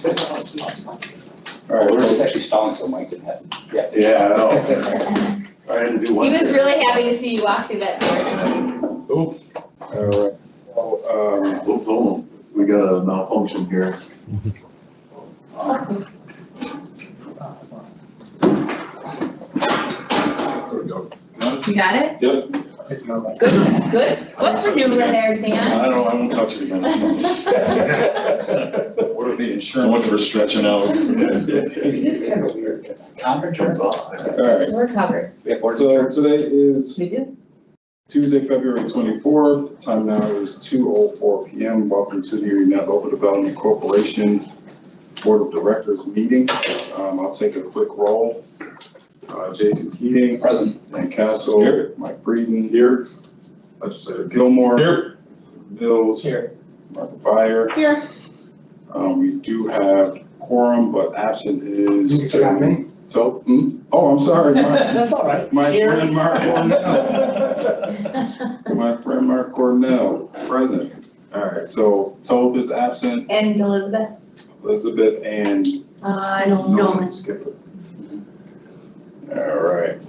All right, we're just actually stalling so Mike didn't have to. Yeah, I know. I had to do one. He was really happy to see you walk through that door. All right. So, we got a malfunction here. There we go. You got it? Yep. Good, good. What maneuver there, Dan? I won't touch it again. What are the So insurance? much for stretching out. It is kind of weird. Conference. All right. We're covered. So today is We do. Tuesday, February 24th. Time now is 2:04 p.m. Welcome to the ErieNet Local Development Corporation Board of Directors meeting. I'll take a quick roll. Jason Keating. Present. Dan Castle. Here. Mike Breeden. Here. Legislator Gilmore. Here. Mills. Here. Mark Byer. Here. We do have quorum, but absent is. You forgot me. So, oh, I'm sorry. That's all right. My friend Mark Cornell. My friend Mark Cornell, present. All right, so Toth is absent, And Elizabeth? Elizabeth and. I don't know. Skipper. All right.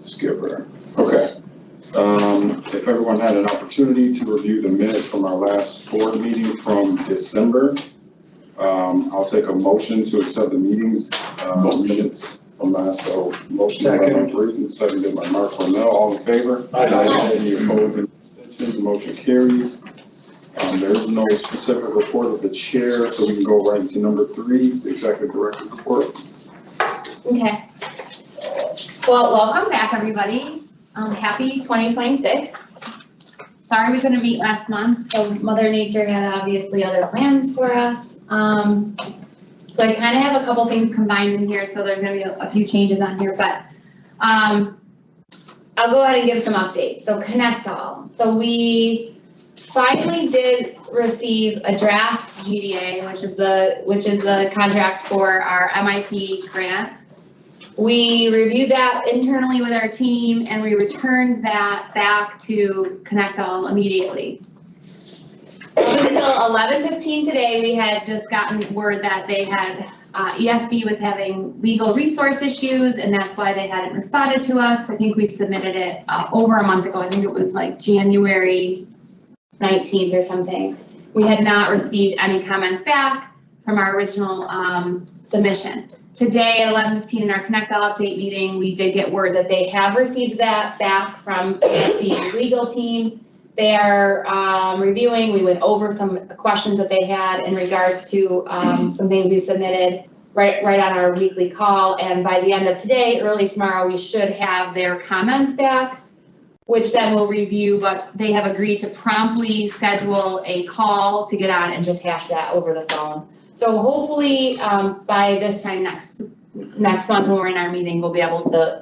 Skipper, okay. If everyone had an opportunity to review the minutes from our last board meeting from December, I'll take a motion to accept the meetings, minutes from last, so motion by Mike Breeden, seconded by Mark Cornell, all in favor? Aye. Any opposing, abstentions, motion carries. There is no specific report of the chair, so we can go right into number 3, the executive director's report. Okay. Well, welcome back, everybody. Happy 2026. Sorry we couldn't meet last month. So Mother Nature had obviously other plans for us. So I kind of have a couple things combined in here, so there's gonna be a few changes on here, but I'll go ahead and give some updates. So Connect All. So we finally did receive a draft GDA, which is the contract for our MIP grant. We reviewed that internally with our team and we returned that back to Connect All immediately. Up until 11:15 today, we had just gotten word that they had, ESD was having legal resource issues and that's why they hadn't responded to us. I think we submitted it over a month ago. I think it was like January 19th or something. We had not received any comments back from our original submission. Today at 11:15 in our Connect All update meeting, we did get word that they have received that back from the legal team. They are reviewing. We went over some questions that they had in regards to some things we submitted right on our weekly call. And by the end of today, early tomorrow, we should have their comments back, which then we'll review, but they have agreed to promptly schedule a call to get on and just hash that over the phone. So hopefully by this time next month when we're in our meeting, we'll be able to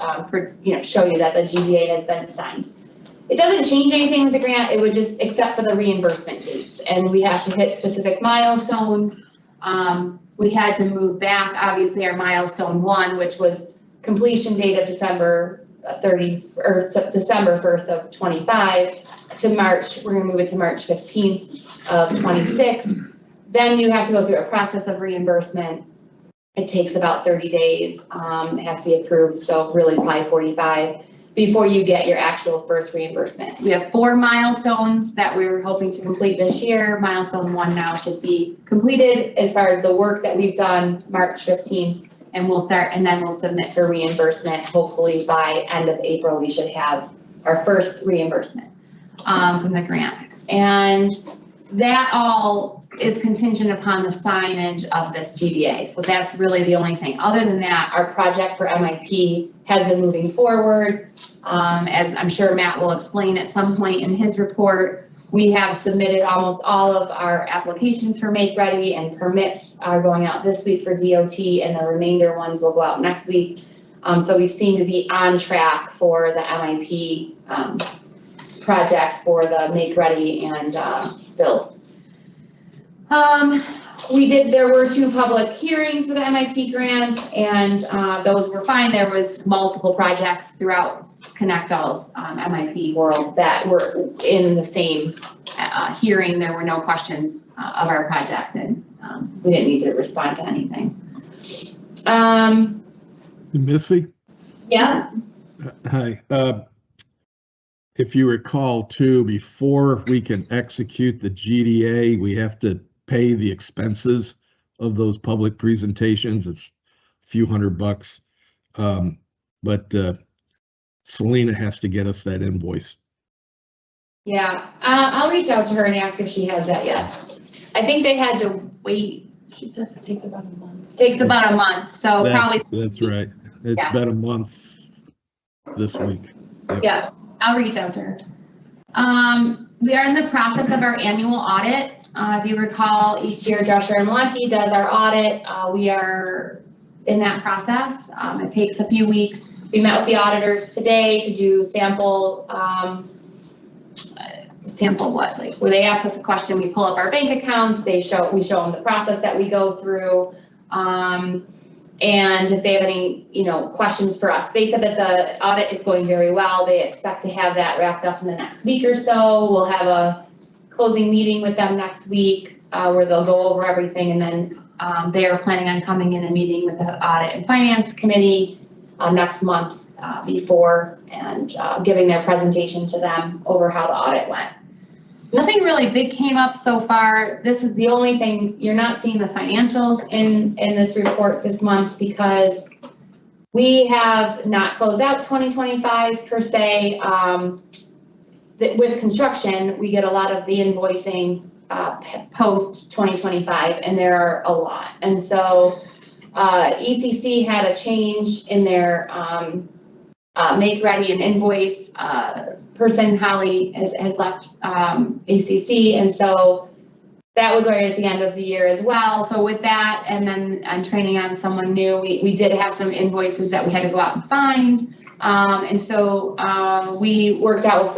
show you that the GDA has been signed. It doesn't change anything with the grant, it would just, except for the reimbursement dates, and we have to hit specific milestones. We had to move back, obviously, our milestone 1, which was completion date of December 1st of 25 to March. We're gonna move it to March 15th of 26. Then you have to go through a process of reimbursement. It takes about 30 days, it has to be approved, so really probably 45 before you get your actual first reimbursement. We have 4 milestones that we're hoping to complete this year. Milestone 1 now should be completed as far as the work that we've done March 15th, and we'll start, and then we'll submit for reimbursement. Hopefully by end of April, we should have our first reimbursement from the grant. And that all is contingent upon the signage of this GDA. So that's really the only thing. Other than that, our project for MIP has been moving forward. As I'm sure Matt will explain at some point in his report, we have submitted almost all of our applications for Make Ready, and permits are going out this week for DOT, and the remainder ones will go out next week. So we seem to be on track for the MIP project for the Make Ready and build. There were 2 public hearings for the MIP grant, and those were fine. There was multiple projects throughout Connect All's MIP world that were in the same hearing. There were no questions of our project, and we didn't need to respond to anything. Missy? Yeah, Hi. If you recall too, before we can execute the GDA, we have to pay the expenses of those public presentations. It's a few $100. But Selena has to get us that invoice. yeah, I'll reach out to her and ask if she has that yet. I think they had to wait. She said it takes about a month. Takes about a month, so probably. That's right. It's Yeah. been a month this week. Yep. Yeah, I'll reach out to her. We are in the process of our annual audit. If you recall, each year Joshua Malecki does our audit. We are in that process. It takes a few weeks. We met with the auditors today to do sample what, like where they ask us a question, we pull up our bank accounts, we show them the process that we go through. And if they have any, questions for us, they said that the audit is going very well. They expect to have that wrapped up in the next week or so. We'll have a closing meeting with them next week where they'll go over everything, and then they are planning on coming in and meeting with the audit and finance committee next month before and giving their presentation to them over how the audit went. Nothing really big came up so far. This is the only thing, you're not seeing the financials in this report this month because we have not closed out 2025 per se. With construction, we get a lot of the invoicing post 2025, and there are a lot. And so ECC had a change in their make ready and invoice person. Holly has left ACC, and so that was right at the end of the year as well. So with that, and then I'm training on someone new, we did have some invoices that we had to go out and find. And so we worked out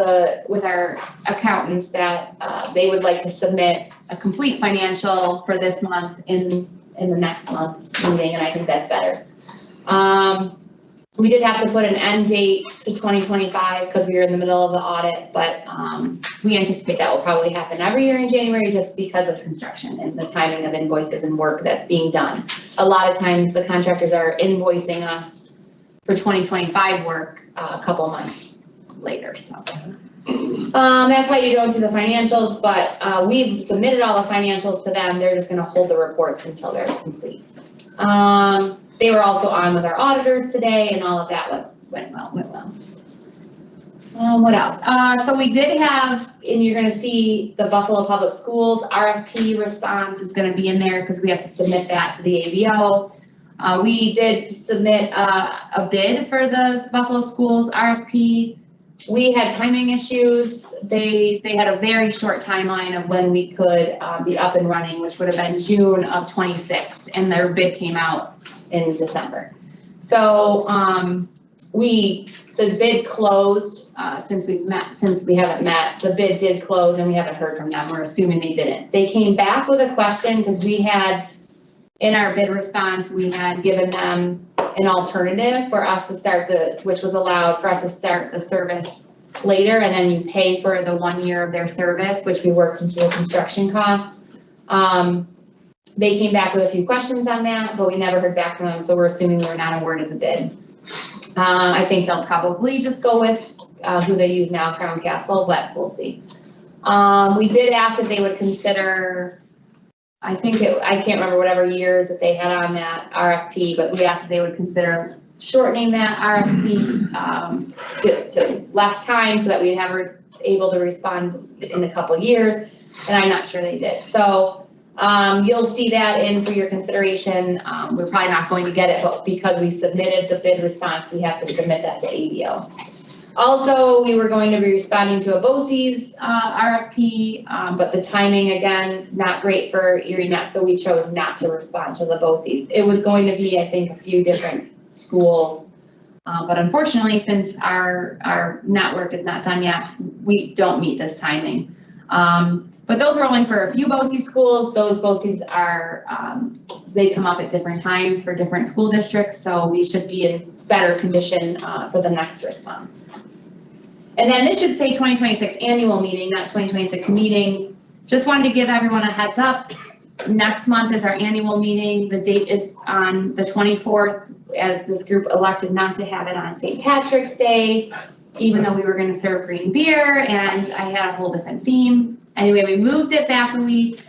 with our accountants that they would like to submit a complete financial for this month in the next month's meeting, and I think that's better. We did have to put an end date to 2025 because we were in the middle of the audit, but we anticipate that will probably happen every year in January just because of construction and the timing of invoices and work that's being done. A lot of times the contractors are invoicing us for 2025 work a couple months later, so. That's why you don't see the financials, but we've submitted all the financials to them. They're just gonna hold the reports until they're complete. They were also on with our auditors today, and all of that went well. What else? So we did have, and you're gonna see the Buffalo Public Schools RFP response is gonna be in there because we have to submit that to the ABO. We did submit a bid for the Buffalo Schools RFP. We had timing issues. They had a very short timeline of when we could be up and running, which would have been June of 26, and their bid came out in December. So the bid closed since we haven't met. The bid did close and we haven't heard from them. We're assuming they didn't. They came back with a question because we had, in our bid response, we had given them an alternative for us to start which was allowed for us to start the service later, and then you pay for the 1 year of their service, which we worked into the construction cost. They came back with a few questions on that, but we never heard back from them, so we're assuming we were not awarded the bid. I think they'll probably just go with who they use now, Crown Castle, but we'll see. We did ask if they would consider, I can't remember whatever years that they had on that RFP, but we asked if they would consider shortening that RFP to less time so that we'd have able to respond in a couple years, and I'm not sure they did. So you'll see that in for your consideration. We're probably not going to get it, but because we submitted the bid response, we have to submit that to ABO. Also, we were going to be responding to a BOCES RFP, but the timing, again, not great for ErieNet, so we chose not to respond to the BOCES. It was going to be, I think, a few different schools, but unfortunately, since our network is not done yet, we don't meet this timing. But those are only for a few BOCES schools. Those BOCES are, they come up at different times for different school districts, so we should be in better condition for the next response. And then this should say 2026 annual meeting, not 2026 meetings. Just wanted to give everyone a heads up. Next month is our annual meeting. The date is on the 24th, as this group elected not to have it on St. Patrick's Day, even though we were gonna serve green beer, and I had a whole different theme. Anyway, we moved it back a week,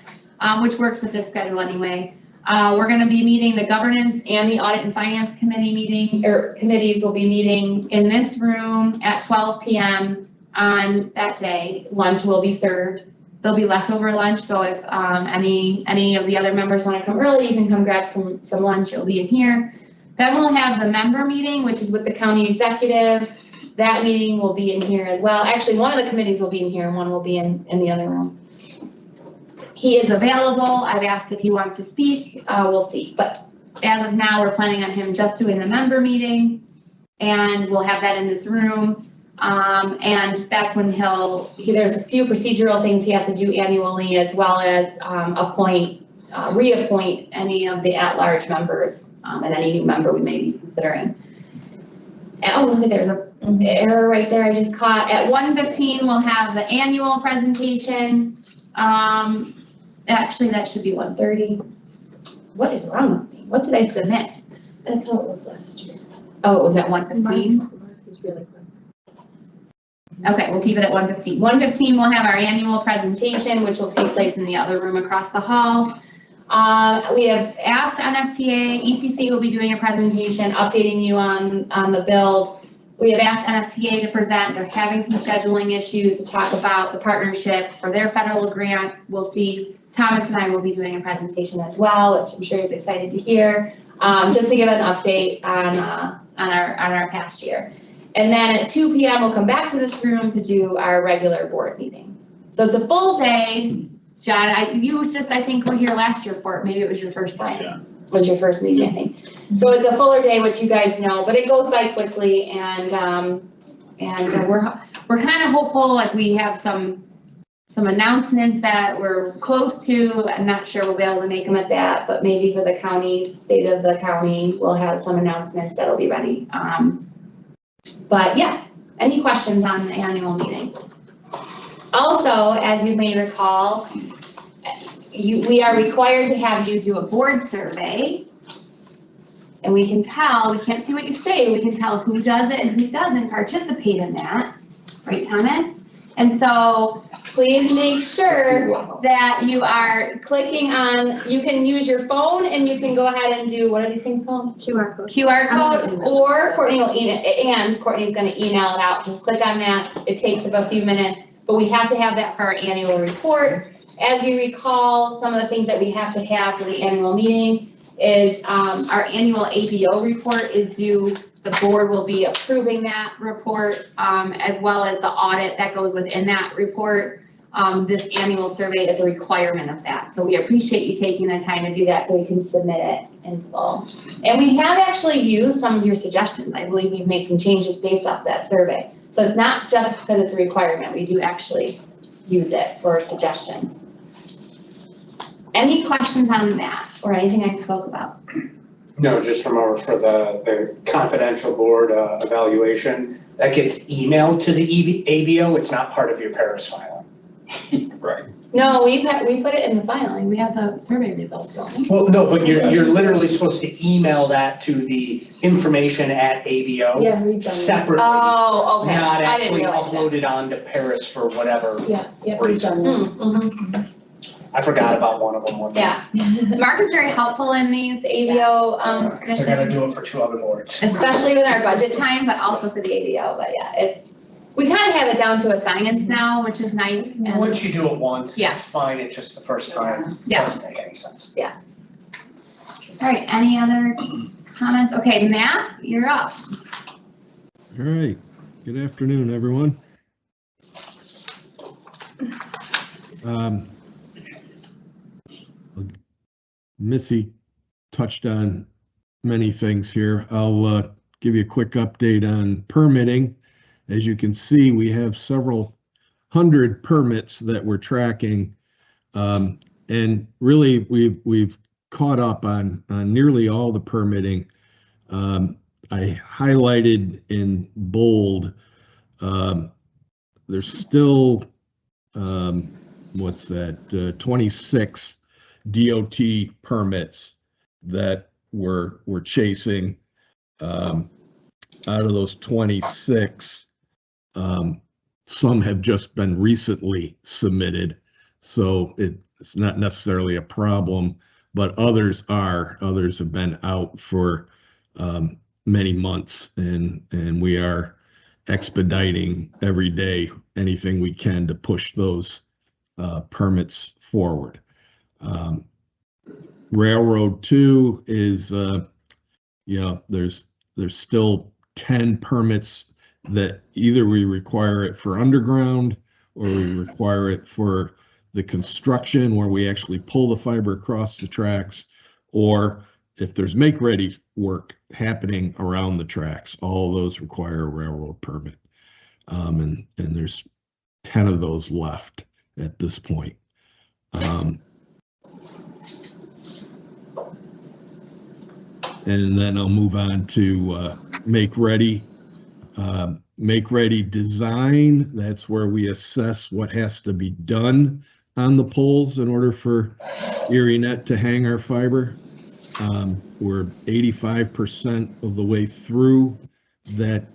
which works with this schedule anyway. We're gonna be meeting, the governance and the audit and finance committee meeting, or committees will be meeting in this room at 12 p.m. on that day. Lunch will be served. There'll be leftover lunch, so if any of the other members wanna come early, you can come grab some lunch, it'll be in here. Then we'll have the member meeting, which is with the county executive. That meeting will be in here as well. Actually, one of the committees will be in here and one will be in the other room. He is available. I've asked if he wants to speak. We'll see. But as of now, we're planning on him just doing the member meeting, and we'll have that in this room. And that's when there's a few procedural things he has to do annually, as well as reappoint any of the at-large members and any new member we may be considering. Oh, look at, there's an error right there I just caught. At 1:15, we'll have the annual presentation. Actually, that should be 1:30. What is wrong with me? What did I submit? That's how it was last year. Oh, it was at 1:15? Mark's is really quick. Okay, we'll keep it at 1:15. 1:15, we'll have our annual presentation, which will take place in the other room across the hall. We have asked NFTA, ECC will be doing a presentation, updating you on the build. We have asked NFTA to present. They're having some scheduling issues to talk about the partnership for their federal grant. We'll see. Thomas and I will be doing a presentation as well, which I'm sure he's excited to hear, just to give an update on our past year. And then at 2 p.m. we'll come back to this room to do our regular board meeting. So it's a full day. John, I think were here last year for it. Maybe it was your first time. Yeah. It was your first meeting, I think. So it's a fuller day, which you guys know, but it goes by quickly, and we're kind of hopeful. Like, we have some announcements that we're close to. I'm not sure we'll be able to make them at that, but maybe for the county, state of the county, we'll have some announcements that'll be ready. But yeah, any questions on the annual meeting? Also, as you may recall, we are required to have you do a board survey. And we can't see what you say, we can tell who does it and who doesn't participate in that, right, Thomas? And so please make sure that you are clicking on, you can use your phone and you can go ahead and do, what are these things called? QR code. QR code, or Courtney will email, and Courtney's gonna email it out. Just click on that, it takes about a few minutes, but we have to have that for our annual report. As you recall, some of the things that we have to have for the annual meeting is our annual ABO report is due. The board will be approving that report, as well as the audit that goes within that report. This annual survey is a requirement of that. So we appreciate you taking the time to do that so we can submit it in full. And we have actually used some of your suggestions. I believe we've made some changes based off that survey. So it's not just because it's a requirement, we do actually use it for suggestions. Any questions on that or anything I spoke about? No, just remember for the confidential board evaluation, that gets emailed to the ABO, it's not part of your Paris filing. Right. No, we put it in the filing. We have the survey results, don't we? Well, no, but you're literally supposed to email that to the information at ABO Yeah, we've done that. separately. Oh, okay. Not I didn't actually realize that. uploaded onto Paris for whatever. Yeah, we've done that. Mhm. I forgot about one of them. Yeah, Mark is very helpful in these ABO So I gotta submissions, do it for 2 other boards. especially with our budget time, but also for the ABO. But yeah, we kind of have it down to a science now, which is nice. And Once you do it once, Yeah. it's fine, it's just the first time, it Yeah. doesn't make any sense. all right, any other comments? Okay, Matt, you're up. All right. Good afternoon, everyone. Missy touched on many things here. I'll give you a quick update on permitting. As you can see, we have several hundred permits that we're tracking. And really, we've caught up on nearly all the permitting. I highlighted in bold, there's still, 26 DOT permits that we're chasing. Out of those 26, some have just been recently submitted, so it's not necessarily a problem, but others have been out for many months, and we are expediting every day anything we can to push those permits forward. Railroad 2 is, there's still 10 permits that either we require it for underground or we require it for the construction where we actually pull the fiber across the tracks, or if there's make-ready work happening around the tracks, all of those require a railroad permit. And there's 10 of those left at this point. And then I'll move on to make-ready. Make-ready design, that's where we assess what has to be done on the poles in order for ErieNet to hang our fiber. We're 85% of the way through that,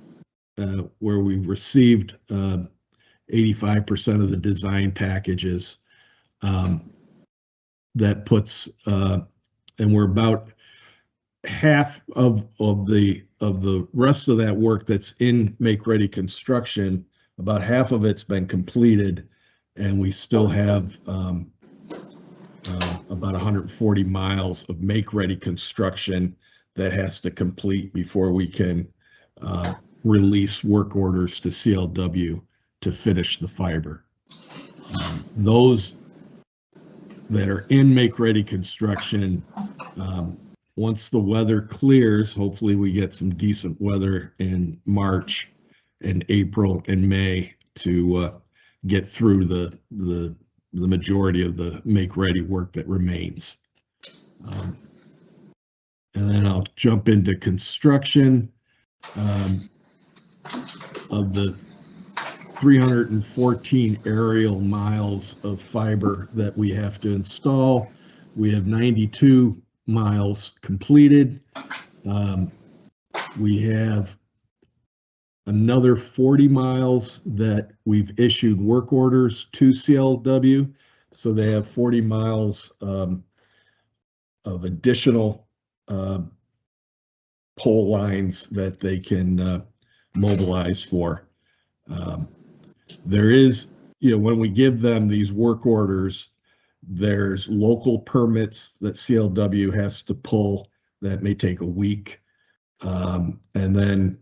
where we received 85% of the design packages. That puts, and we're about half of the rest of that work that's in make-ready construction. About half of it's been completed, and we still have about 140 miles of make-ready construction that has to complete before we can release work orders to CLW to finish the fiber. Those that are in make-ready construction, once the weather clears, hopefully we get some decent weather in March and April and May to get through the majority of the make-ready work that remains. And then I'll jump into construction. Of the 314 aerial miles of fiber that we have to install, we have 92 miles completed. We have another 40 miles that we've issued work orders to CLW. So they have 40 miles of additional pole lines that they can mobilize for. There is, when we give them these work orders, there's local permits that CLW has to pull that may take a week. And then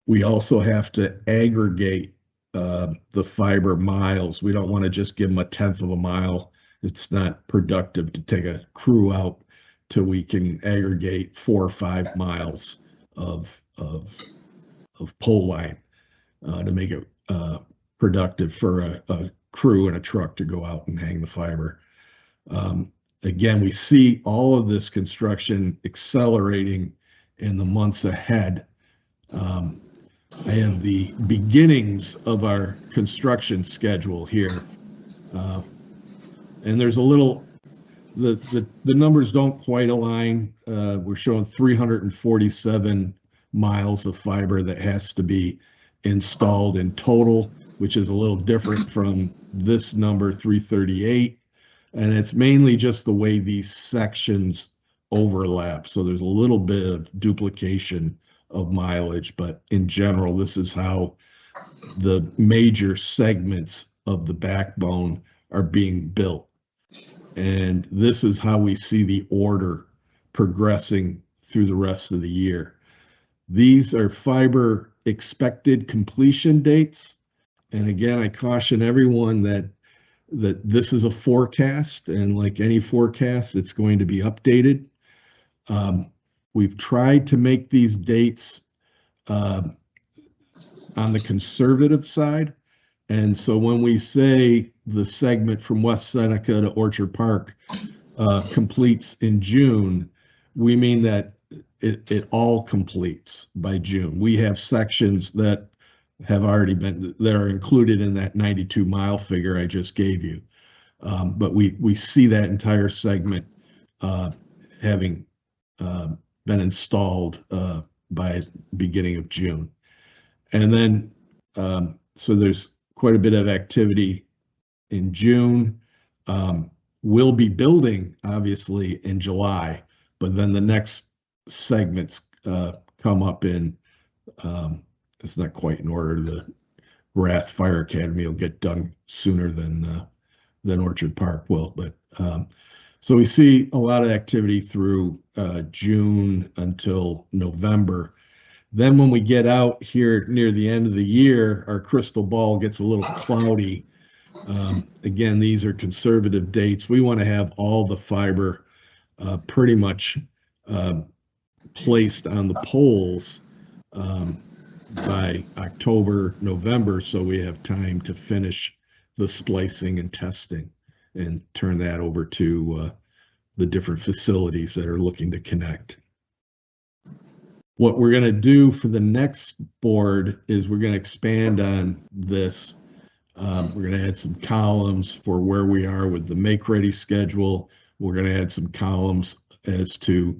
we also have to aggregate the fiber miles. We don't want to just give them 1/10 of a mile. It's not productive to take a crew out till we can aggregate 4 or 5 miles of pole line to make it productive for a crew and a truck to go out and hang the fiber. Again, we see all of this construction accelerating in the months ahead. I have the beginnings of our construction schedule here. And there's a little, the numbers don't quite align. We're showing 347 miles of fiber that has to be installed in total, which is a little different from this number, 338. And it's mainly just the way these sections overlap. So there's a little bit of duplication of mileage, but in general, this is how the major segments of the backbone are being built. And this is how we see the order progressing through the rest of the year. These are fiber expected completion dates. And again, I caution everyone that this is a forecast, and like any forecast, it's going to be updated. We've tried to make these dates on the conservative side. And so when we say the segment from West Seneca to Orchard Park completes in June, we mean that it all completes by June. We have sections that have already been, that are included in that 92 mile figure I just gave you. But we see that entire segment having been installed by beginning of June. And then, so there's quite a bit of activity in June. We'll be building, obviously, in July, but then the next segments come up in, it's not quite in order. The Rath Fire Academy will get done sooner than Orchard Park will. But so we see a lot of activity through June until November. Then when we get out here near the end of the year, our crystal ball gets a little cloudy. Again, these are conservative dates. We want to have all the fiber pretty much placed on the poles by October, November, so we have time to finish the splicing and testing and turn that over to the different facilities that are looking to connect. What we're going to do for the next board is we're going to expand on this. We're going to add some columns for where we are with the make-ready schedule. We're going to add some columns as to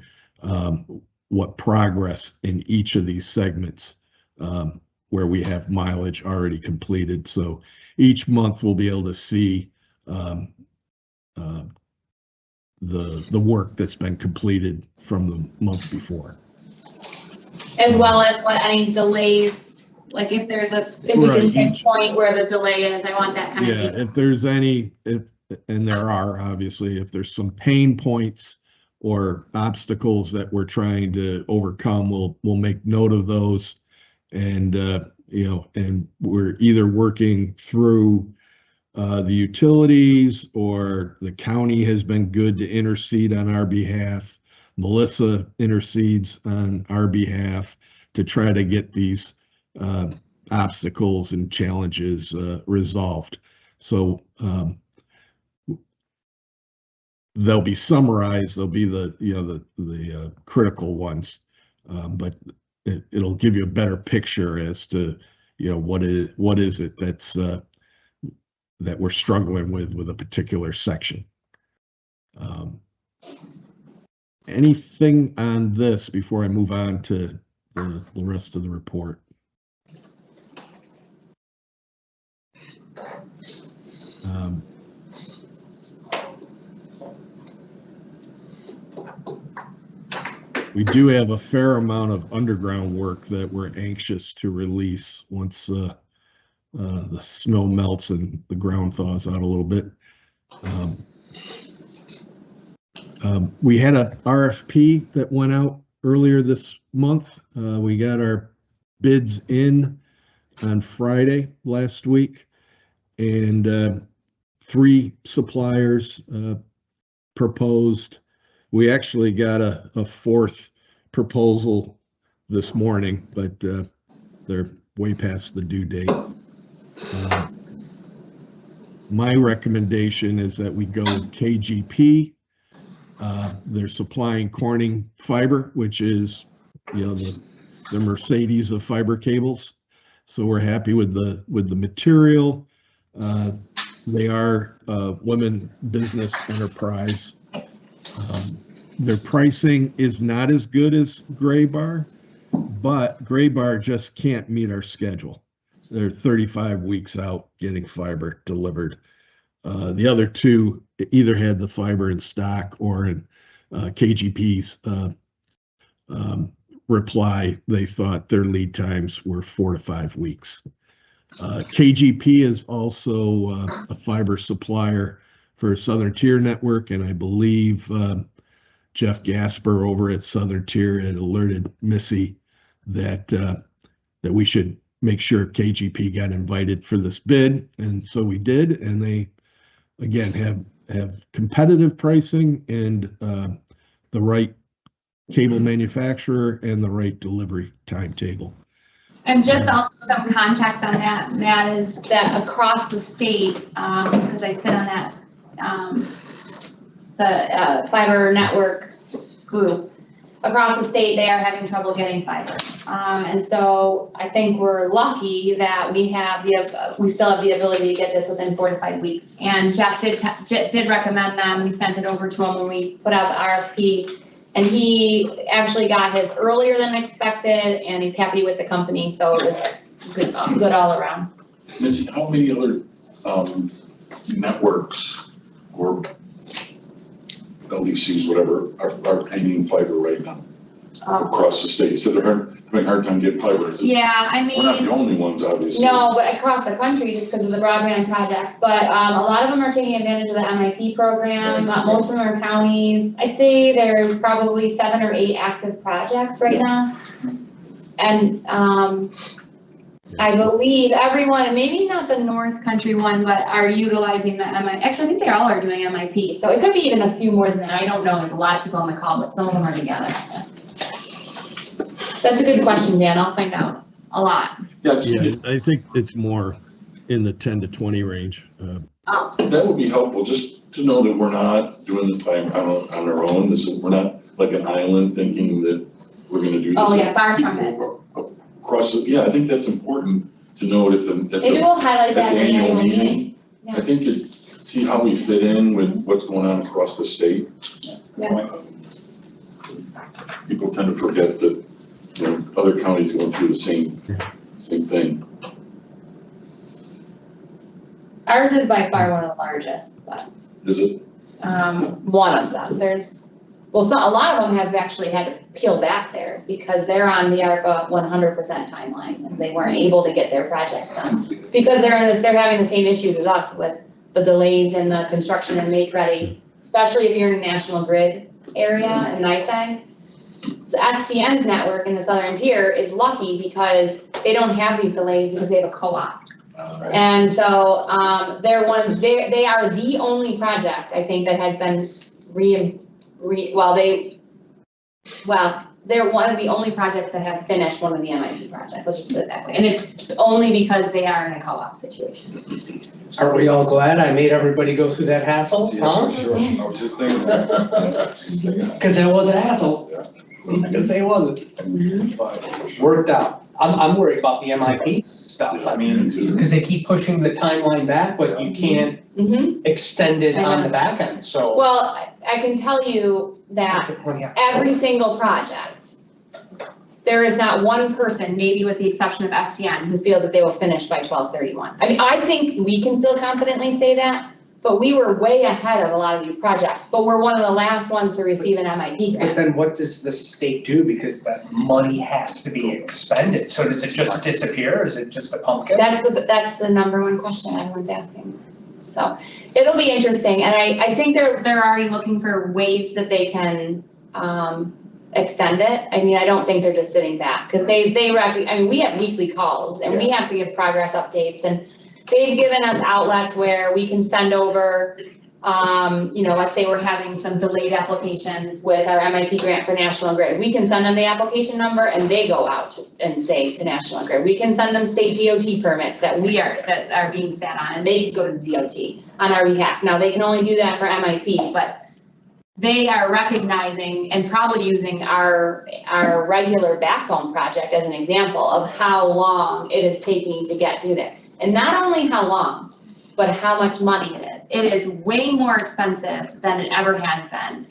what progress in each of these segments where we have mileage already completed. So each month we'll be able to see the work that's been completed from the month before. As well as what any delays, like if there's if we can pinpoint where the delay is, I want that kind of detail. If there's any, and there are obviously, if there's some pain points or obstacles that we're trying to overcome, we'll make note of those. And, and we're either working through the utilities, or the county has been good to intercede on our behalf. Melissa intercedes on our behalf to try to get these obstacles and challenges resolved. So they'll be summarized. They'll be the critical ones, but it'll give you a better picture as to what is it that's that we're struggling with a particular section. Anything on this before I move on to the rest of the report? We do have a fair amount of underground work that we're anxious to release once the snow melts and the ground thaws out a little bit. We had a RFP that went out earlier this month. We got our bids in on Friday last week, and 3 suppliers proposed. We actually got a 4th proposal this morning, but they're way past the due date. My recommendation is that we go with KGP. They're supplying Corning fiber, which is, the Mercedes of fiber cables. So we're happy with the material. They are a women business enterprise. Their pricing is not as good as Gray Bar, but Gray Bar just can't meet our schedule. They're 35 weeks out getting fiber delivered. The other 2 either had the fiber in stock, or in KGP's reply, they thought their lead times were 4 to 5 weeks. KGP is also a fiber supplier for Southern Tier Network, and I believe Jeff Gasper over at Southern Tier had alerted Missy that we should make sure KGP got invited for this bid, and so we did. And they, again, have competitive pricing and the right cable manufacturer and the right delivery timetable. And just also some context on that, Matt, is that across the state, because I sit on that, the fiber network group, across the state, they are having trouble getting fiber. And so I think we're lucky that we still have the ability to get this within 4 to 5 weeks. And Jeff did recommend them. We sent it over to him when we put out the RFP. And he actually got his earlier than expected, and he's happy with the company, so it was good all around. Missy, how many other networks or LDCs, whatever, are painting fiber right now across the state? So they're having a hard time getting fiber. Yeah, I We're not mean, the only ones, obviously. no, but across the country, just because of the broadband projects, but, a lot of them are taking advantage of the MIP program, Right. most of them are counties. I'd say there's probably 7 or 8 active projects right now. And, I believe everyone, and maybe not the North Country one, but are utilizing the MIP. Actually, I think they all are doing MIP, so it could be even a few more than that, I don't know, there's a lot of people on the call, but some of them are together. That's a good question, Dan, I'll find out, a lot. Yeah, Yeah, I think it's more in the 10 to 20 range. Oh, that would be helpful, just to know that we're not doing this by, on our own. We're not like an island thinking that we're gonna do this. Oh, yeah, far from it. Across, yeah, I think that's important to note at the. Maybe we'll highlight that at the in the annual annual meeting. meeting. Yeah. I think see how we fit in with what's going on across the state. Yeah. People tend to forget that, you know, other counties going through the same thing. Ours is by far one of the largest, but, Is it? one of them, a lot of them have actually had to peel back theirs because they're on the ARPA 100% timeline and they weren't able to get their projects done. Because they're having the same issues as us with the delays in the construction and make ready, especially if you're in a national grid area in NICEAG. So STN's network in the southern tier is lucky because they don't have these delays because they have a co-op. And so, they are the only project, I think, that has been they're one of the only projects that have finished one of the MIP projects, let's just put it that way. And it's only because they are in a co-op situation. Are we all glad I made everybody go through that hassle, Yeah, huh? for sure. I was just thinking that. Cause it was a hassle. I'm not gonna say it wasn't. Worked out. I'm worried about the MIP stuff. I mean, cause they keep pushing the timeline back, but you can't Mm-hmm. extend it on the back end, so. Well, I can tell you that every single project, there is not one person, maybe with the exception of STN, who feels that they will finish by 12/31. I mean, I think we can still confidently say that, but we were way ahead of a lot of these projects, but we're one of the last ones to receive an MIP But grant. then what does the state do? Because that money has to be expended, so does it just disappear, or is it just a pumpkin? That's the number one question everyone's asking. So it'll be interesting, and I think they're already looking for ways that they can extend it. I mean, I don't think they're just sitting back, because I mean, we have weekly calls, and we have to give progress updates, and they've given us outlets where we can send over, let's say we're having some delayed applications with our MIP grant for National Grid. We can send them the application number and they go out and say to National Grid. We can send them state DOT permits that are being sat on, and they can go to the DOT on our behalf. Now, they can only do that for MIP, but they are recognizing and probably using our regular backbone project as an example of how long it is taking to get through there. And not only how long, but how much money it is. It is way more expensive than it ever has been.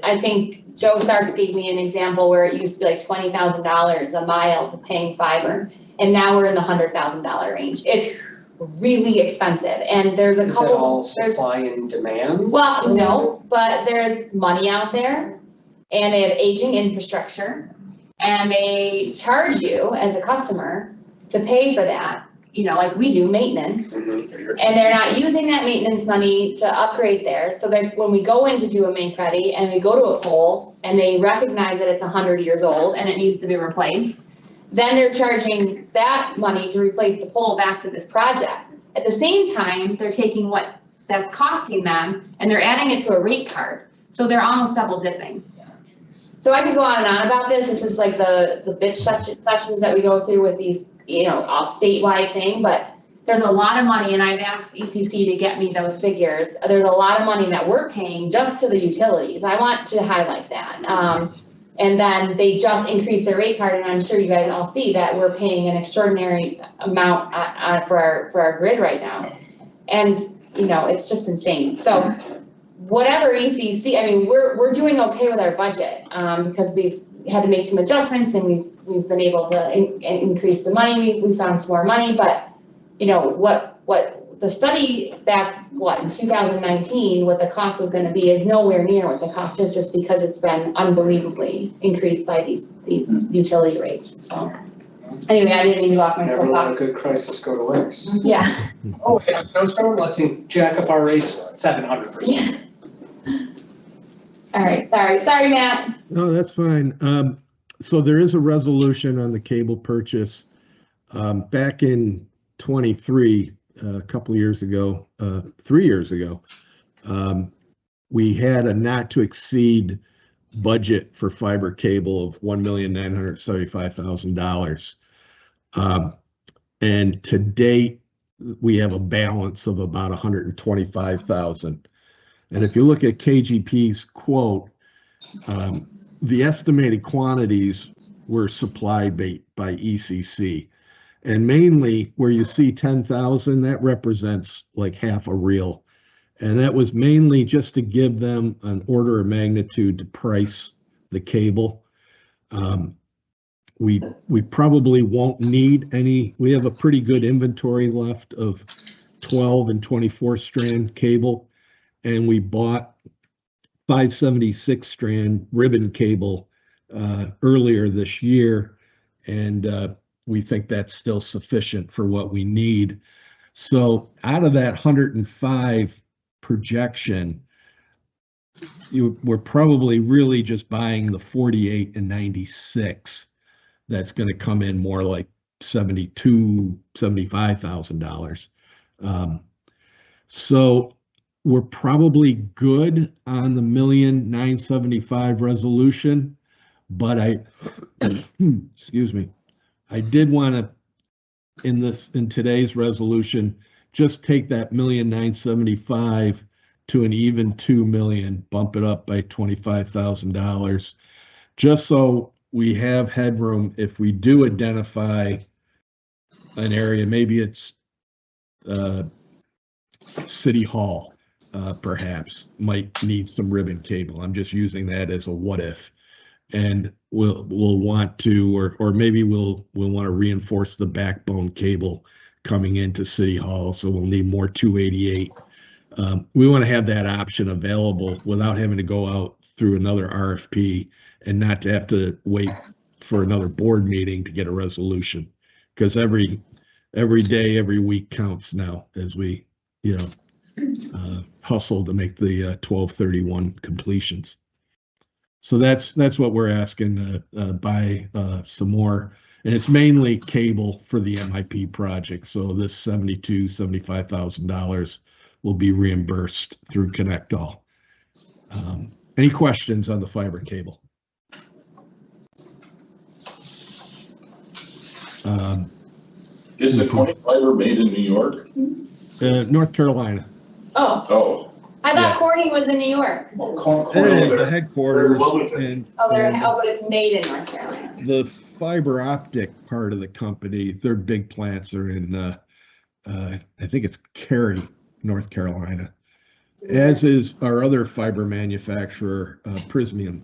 I think Joe Starks gave me an example where it used to be like $20,000 a mile to paying fiber, and now we're in the $100,000 range. It's really expensive, and there's a couple. Is it all supply and demand? Well, no, but there's money out there, and they have aging infrastructure, and they charge you as a customer to pay for that. Like we do maintenance, and they're not using that maintenance money to upgrade theirs. So when we go in to do a make ready and we go to a pole and they recognize that it's 100 years old and it needs to be replaced, then they're charging that money to replace the pole back to this project. At the same time, they're taking what that's costing them and they're adding it to a rate card. So they're almost double dipping. So I could go on and on about this. This is like the bitch sessions that we go through with these, a statewide thing, but there's a lot of money, and I've asked ECC to get me those figures. There's a lot of money that we're paying just to the utilities. I want to highlight that. And then they just increased their rate card, and I'm sure you guys all see that we're paying an extraordinary amount for our grid right now. And, you know, it's just insane. So whatever ECC, I mean, we're doing okay with our budget, because we've had to make some adjustments, and we've been able to increase the money. We found some more money, but, you know, what the study back, in 2019, what the cost was gonna be is nowhere near what the cost is, just because it's been unbelievably increased by these utility rates, so. Anyway, I didn't mean to walk my Never let a soapbox. good crisis go to waste. Yeah, Oh, yeah, snowstorm, let's jack up our rates 700%. yeah. All right, sorry, Matt. No, that's fine. So there is a resolution on the cable purchase. Back in 23, a couple of years ago, 3 years ago, we had a not to exceed budget for fiber cable of $1,975,000. And to date, we have a balance of about 125,000. And if you look at KGP's quote, the estimated quantities were supplied by ECC. And mainly where you see 10,000, that represents like half a reel. And that was mainly just to give them an order of magnitude to price the cable. We probably won't need any. We have a pretty good inventory left of 12 and 24 strand cable. And we bought 576 strand ribbon cable earlier this year. And we think that's still sufficient for what we need. So out of that 105 projection, we're probably really just buying the 48 and 96. That's going to come in more like $75,000. So we're probably good on the $1,975,000 resolution, but excuse me, I did want to, in today's resolution, just take that $1,975,000 to an even 2 million, bump it up by $25,000, just so we have headroom if we do identify an area. Maybe it's City Hall, perhaps might need some ribbon cable. I'm just using that as a what if. And we'll want to, or maybe we'll want to reinforce the backbone cable coming into City Hall, so we'll need more 288. We want to have that option available without having to go out through another RFP and not to have to wait for another board meeting to get a resolution, because every day, every week counts now as we, hustle to make the 12/31 completions. So that's what we're asking to buy some more, and it's mainly cable for the MIP project. So this $75,000 will be reimbursed through Connect All. Any questions on the fiber cable? Is the Corning fiber made in New York? North Carolina. Oh, I thought Yeah. Corning was in New York. The headquarters, and But it's made in North Carolina. the fiber optic part of the company, their big plants are in, I think it's Cary, North Carolina, as is our other fiber manufacturer, Prismium.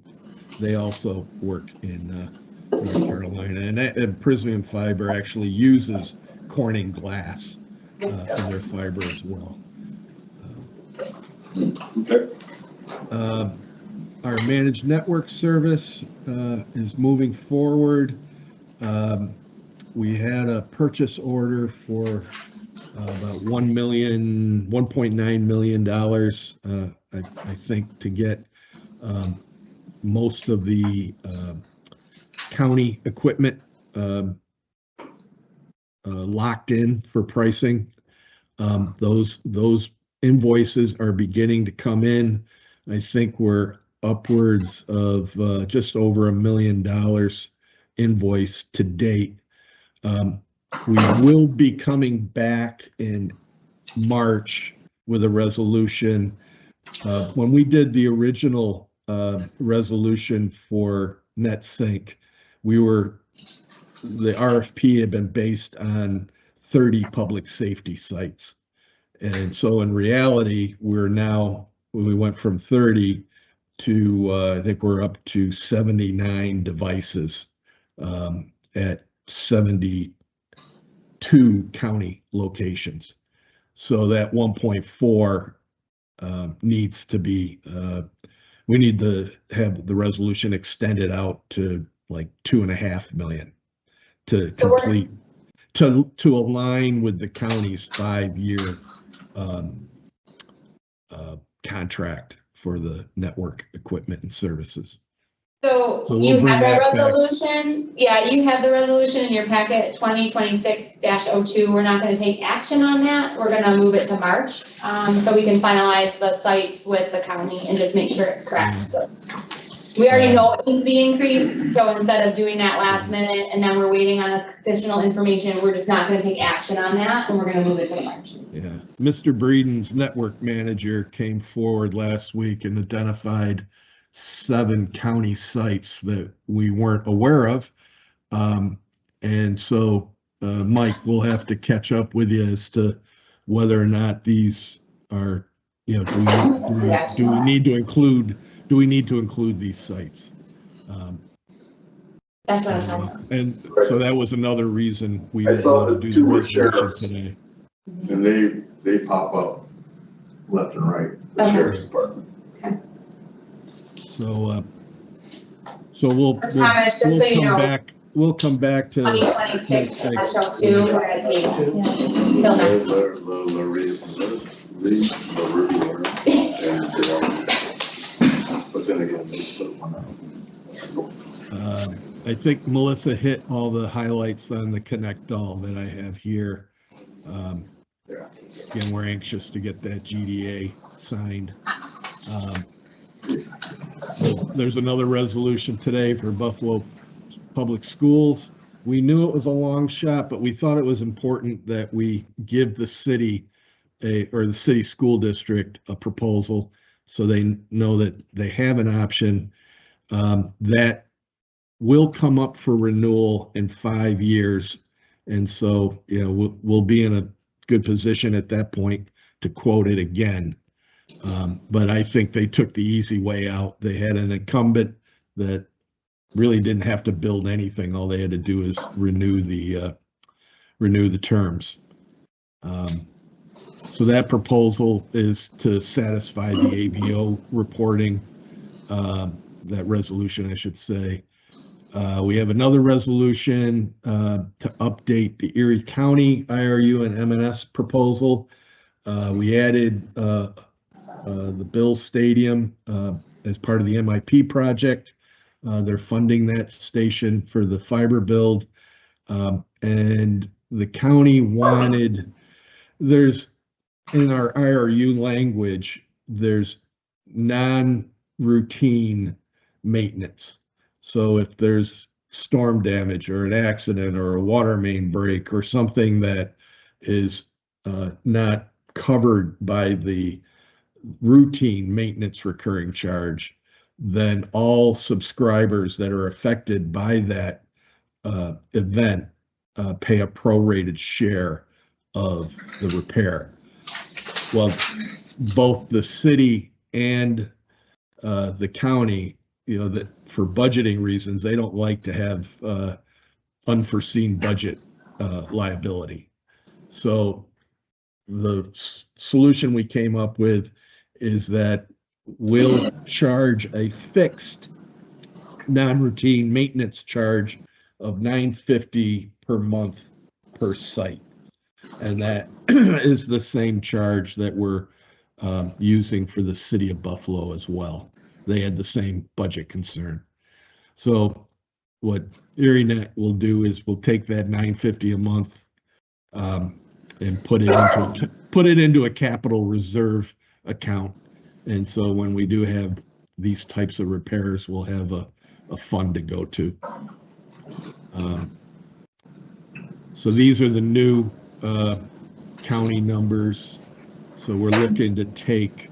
They also work in North Carolina, and Prismium Fiber actually uses Corning glass for their fiber as well. Okay. Our managed network service is moving forward. We had a purchase order for about $1.9 million, I think, to get most of the county equipment locked in for pricing. Those invoices are beginning to come in. I think we're upwards of just over $1 million invoiced to date. We will be coming back in March with a resolution. When we did the original resolution for ErieNet sync, the RFP had been based on 30 public safety sites. And so in reality, we went from 30 to, I think we're up to 79 devices at 72 county locations. So that 1.4 needs to be, we need to have the resolution extended out to like 2.5 million to So complete, to align with the county's 5-year contract for the network equipment and services. So So we'll you bring have that that back. resolution, yeah, you have the resolution in your packet, 2026-02, we're not gonna take action on that, we're gonna move it to March, so we can finalize the sites with the county and just make sure it's correct, so. We already know it needs to be increased, so instead of doing that last minute and then we're waiting on additional information, we're just not gonna take action on that, and we're gonna move it to March. Yeah, Mr. Breeden's network manager came forward last week and identified 7 county sites that we weren't aware of. And so, Mike, we'll have to catch up with you as to whether or not these are, do we need to include these sites? That's what I said. And so that was another reason we I saw didn't the do the 2 were resolution sheriffs. today. And they pop up left and right, the Okay. sheriff's department. So, we'll Thomas, just so you know, we'll come back to 2026-02, we're gonna table till next. But then again, they put one out. I think Melissa hit all the highlights on the Connect All that I have here. Yeah. Again, we're anxious to get that GDA signed. There's another resolution today for Buffalo Public Schools. We knew it was a long shot, but we thought it was important that we give the city or the city school district a proposal so they know that they have an option that will come up for renewal in 5 years. And so, we'll be in a good position at that point to quote it again. But I think they took the easy way out. They had an incumbent that really didn't have to build anything. All they had to do is renew the terms. So that proposal is to satisfy the ABO reporting, that resolution, I should say. We have another resolution to update the Erie County IRU and M&S proposal. We added the Bill Stadium as part of the MIP project. They're funding that station for the fiber build. And the county wanted, in our IRU language, there's non-routine maintenance. So if there's storm damage or an accident or a water main break or something that is not covered by the routine maintenance recurring charge, then all subscribers that are affected by that event pay a prorated share of the repair. Well, both the city and the county, that for budgeting reasons, they don't like to have unforeseen budget liability. So the solution we came up with is that we'll charge a fixed non-routine maintenance charge of $950 per month per site. And that is the same charge that we're using for the city of Buffalo as well. They had the same budget concern. So what ErieNet will do is we'll take that $950 a month and put it into a capital reserve account. And so when we do have these types of repairs, we'll have a fund to go to. So these are the new county numbers. So we're looking to take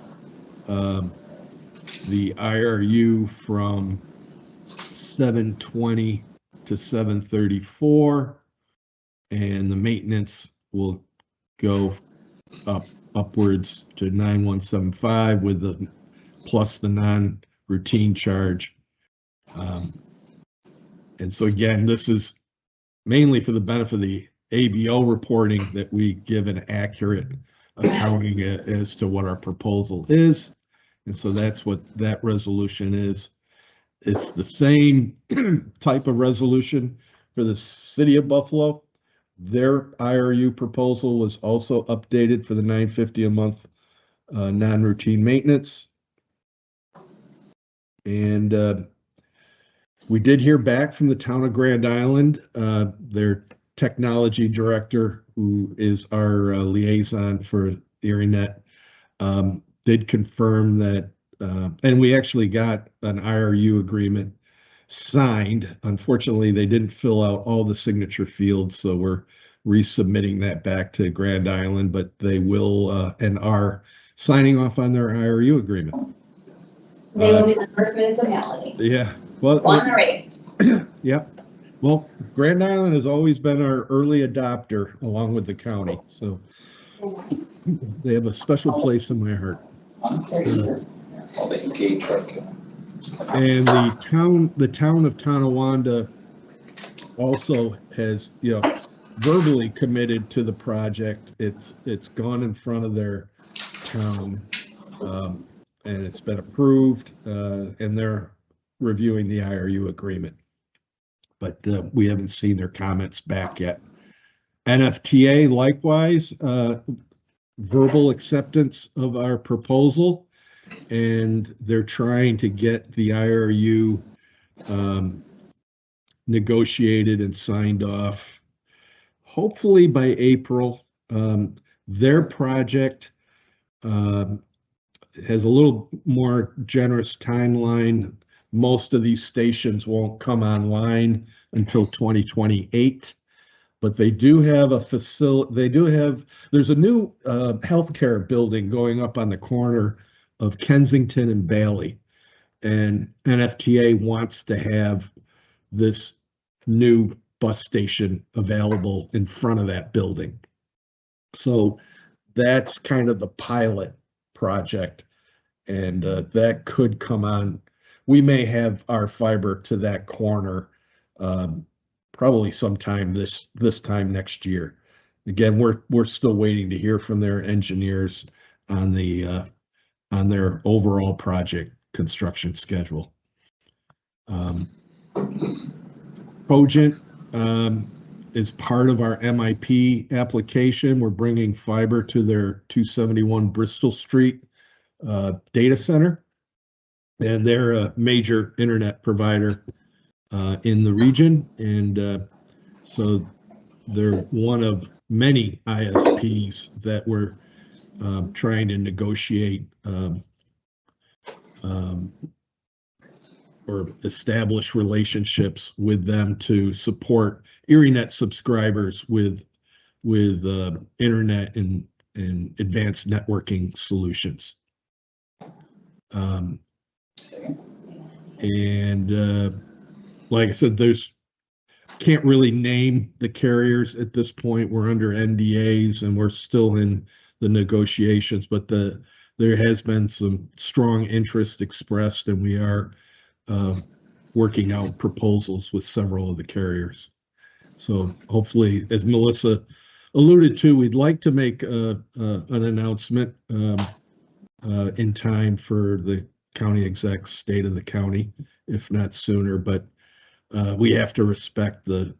the IRU from 720 to 734. And the maintenance will go upwards to 9175 with the plus the non-routine charge. And so again, this is mainly for the benefit of the ABO reporting, that we give an accurate accounting as to what our proposal is. And so that's what that resolution is. It's the same type of resolution for the city of Buffalo. Their IRU proposal was also updated for the $950 a month non-routine maintenance. And we did hear back from the town of Grand Island. Their technology director, who is our liaison for ErieNet, did confirm that, and we actually got an IRU agreement signed. Unfortunately, they didn't fill out all the signature fields, so we're resubmitting that back to Grand Island, but they will and are signing off on their IRU agreement. They will be the first municipality. Yeah. Well, Won the race. Yep. Well, Grand Island has always been our early adopter along with the county, so they have a special place in my heart. All the engaged truck. And the town of Tonawanda also has, verbally committed to the project. It's gone in front of their town, and it's been approved, and they're reviewing the IRU agreement. But we haven't seen their comments back yet. NFTA likewise, verbal acceptance of our proposal, and they're trying to get the IRU negotiated and signed off, hopefully by April. Their project has a little more generous timeline. Most of these stations won't come online until 2028, but they do have a facility. There's a new healthcare building going up on the corner of Kensington and Bailey, and NFTA wants to have this new bus station available in front of that building. So that's kind of the pilot project, and that could come on. We may have our fiber to that corner probably sometime this time next year. Again, we're still waiting to hear from their engineers on their overall project construction schedule. Cogent is part of our MIP application. We're bringing fiber to their 271 Bristol Street data center, and they're a major internet provider in the region, and so they're one of many ISPs that we're trying to negotiate or establish relationships with them to support ErieNet subscribers with internet and advanced networking solutions. Like I said, can't really name the carriers at this point. We're under NDAs and we're still in the negotiations, but there has been some strong interest expressed, and we are working out proposals with several of the carriers. So hopefully, as Melissa alluded to, we'd like to make an announcement in time for the county exec's state of the county, if not sooner, but we have to respect the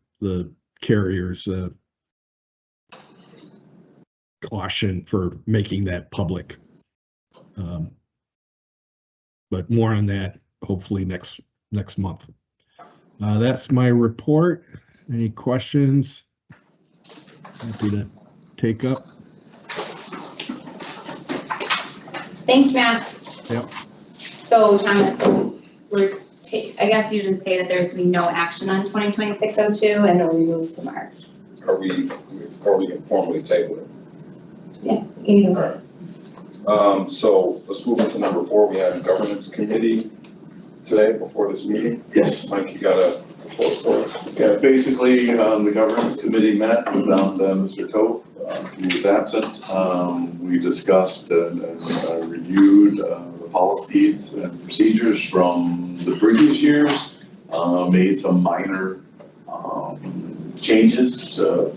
carriers' caution for making that public. But more on that hopefully next month. That's my report. Any questions? Happy to take up. Thanks, Matt. Yep. So Thomas, I guess you just say that there's be no action on 2026-02 and it'll be moved to March. Are we can formally table it? Yeah, either way. So let's move on to number 4. We have governance committee today before this meeting? Yes. Mike, you got a report for us? Yeah, basically, the governance committee met without Mr. Toth, he was absent. We discussed and reviewed the policies and procedures from the previous years, made some minor changes to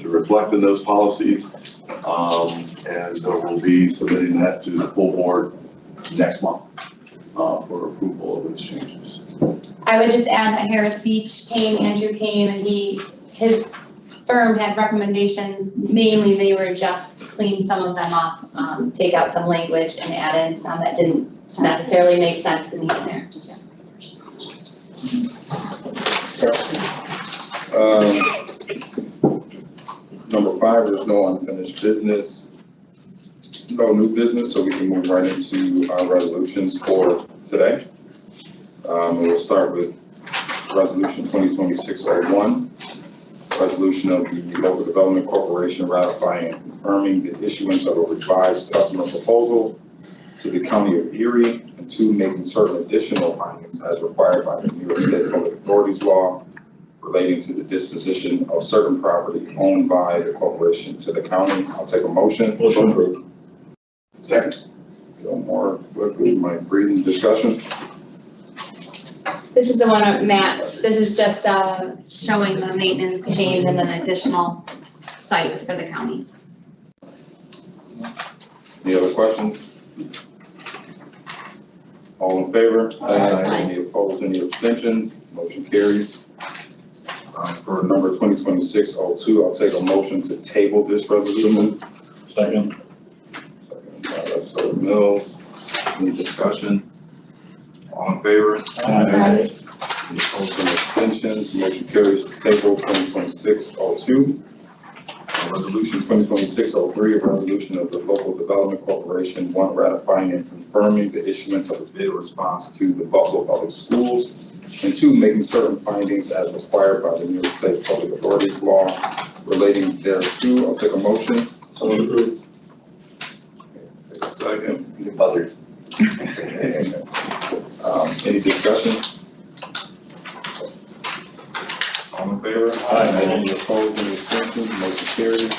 reflect in those policies. And we'll be submitting that to the full board next month for approval of those changes. I would just add that Harris Beach Andrew came, and his firm had recommendations. Mainly, they were just to clean some of them off, take out some language and add in some that didn't necessarily make sense to me in there. Number 5, there's no unfinished business, no new business, so we can move right into our resolutions for today. We'll start with Resolution 2026-01, resolution of the Local Development Corporation ratifying and confirming the issuance of a revised customer proposal to the County of Erie, and 2, making certain additional findings as required by the New York State Public Authorities Law relating to the disposition of certain property owned by the corporation to the county. I'll take a motion. Motion approved. Second. Go more quickly, my briefing discussion. This is the one, Matt, this is just showing the maintenance change and then additional sites for the county. Any other questions? All in favor? Aye. Any opposed, any abstentions? Motion carries. For number 2026-02, I'll take a motion to table this resolution. Second. Second by Legislator Mills. Any discussion? All in favor? Aye. Any opposed, any abstentions? Motion carries to table 2026-02. Resolution 2026-03, a resolution of the Local Development Corporation, 1, ratifying and confirming the issuance of a bid response to the Buffalo Public Schools, and 2, making certain findings as required by the New York State Public Authorities Law relating thereto. I'll take a motion. So approved. Take a second. Buzzer. Any discussion? All in favor? Aye. Any opposed, any abstentions? Motion carries.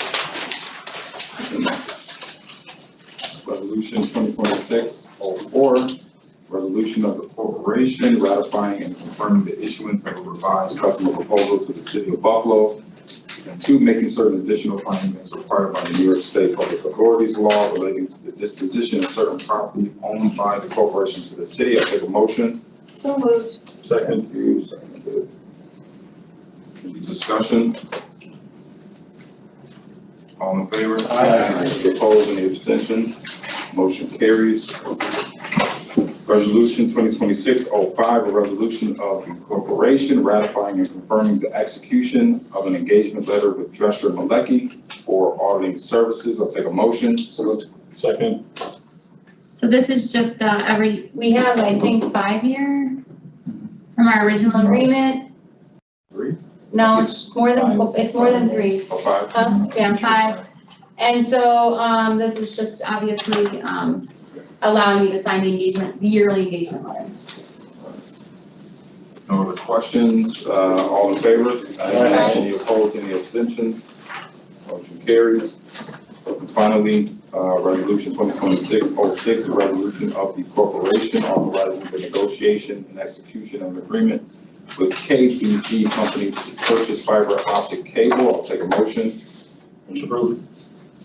Resolution 2026-04, resolution of the corporation ratifying and confirming the issuance of a revised customer proposal to the city of Buffalo, and 2, making certain additional findings as required by the New York State Public Authorities Law relating to the disposition of certain property owned by the corporation to the city. I take a motion. So moved. Second. You, seconded. Any discussion? All in favor? Aye. Any opposed, any abstentions? Motion carries. Resolution 2026-05, a resolution of the corporation ratifying and confirming the execution of an engagement letter with Drescher Malecki for auditing services. I'll take a motion. So moved. Second. So this is just we have, I think, 5-year from our original agreement. 3? No, it's more than 3. Oh, 5? Yeah, 5. And so, this is just obviously, allowing me to sign the yearly engagement letter. No other questions? All in favor? Aye. Any opposed, any abstentions? Motion carries. And finally, resolution 2026-06, a resolution of the corporation authorizing the negotiation and execution of an agreement with KBG Company to purchase fiber optic cable. I'll take a motion. Motion approved.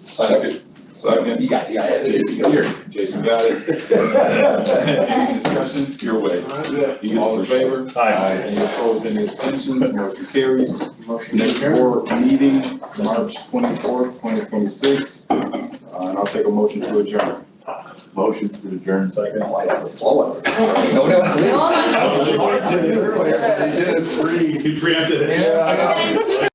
Second. Second. You got it. Jason got it. Any discussion? Your way. All in favor? Aye. Any opposed, any abstentions? Motion carries. Next board meeting, March 24th, 2026. And I'll take a motion to adjourn. Motion to adjourn. Second. Oh, that's a slow one. No one else did. Hold on. They did it earlier. They did it 3. You preempted it. It's been